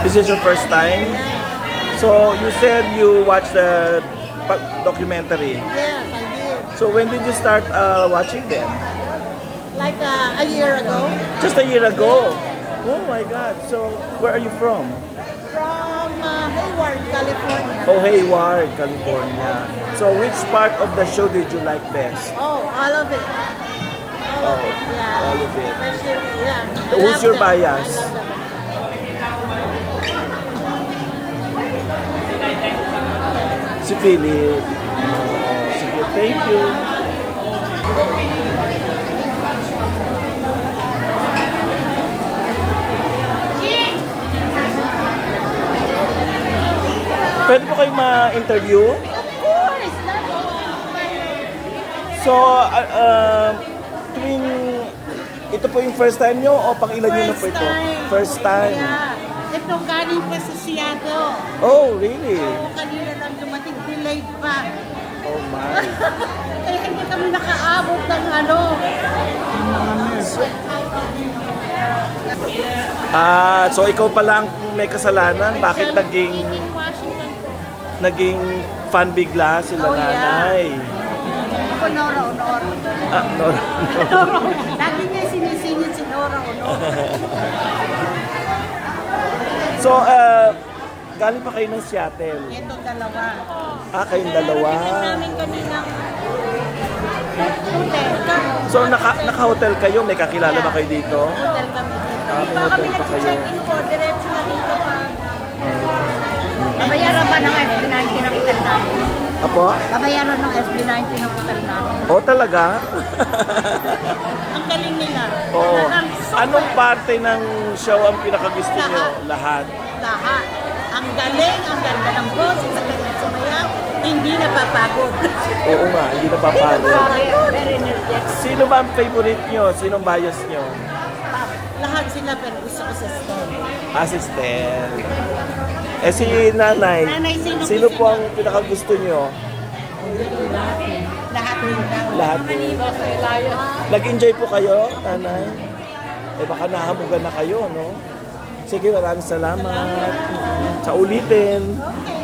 This is your first time? So you said you watched the documentary. Yes, I did. So when did you start watching them? Like a year ago. Just a year ago? Oh my God. So where are you from? From Hayward, California. Oh, Hayward, California. So which part of the show did you like best? Oh, all of it. All of it, yeah. All of it. Especially, yeah. Who's your bias? Si Philip. Sige, thank you. Pwede po kayo ma-interview? Of course! So, tuwing ito po yung first time nyo o pang ilan nyo na po ito? First time. Yeah. Ito galing pa sa Seattle. Oh, really? Oo, kanina lang dumating, delayed pa. Oh my. Kaya hindi kami nakaabot ng ano. So ikaw pa lang may kasalanan? Bakit naging fan bigla sila nanay? Ako Nora Honor. Nora. Lagi niya sinisingit si Nora Honor. So, galing pa kayo ng Seattle? Ito dalawa. Kayong dalawa. Kasi namin kaninang hotel. So, naka-hotel kayo? May kakilala ba kayo dito? Hotel kami dito. Hindi pa kami nag-check-in po. Diretso na dito pa. Babayaran ba ng SB19 ng hotel namin? Apo? Babayaran ng SB19 ng hotel namin. Oh, talaga? Ang galing nila. Oo. Anong parte ng show ang pinakagusto nyo? Lahat. Lahat. Ang galing, ang ganda ng boses, ang ganda ng sumayaw, hindi napapagod. Oo nga, hindi napapagod. Very energetic. Sino ba ang favorite nyo? Sinong bias nyo? Lahat sila pero gusto ko sa story. Si Stel. Si nanay, sino po ang pinakagusto nyo? Lahat nila. Lahat po. Nag-enjoy po kayo, nanay? Baka nahamugan na kayo, no? Sige, maraming salamat. Sa ulitin. Okay.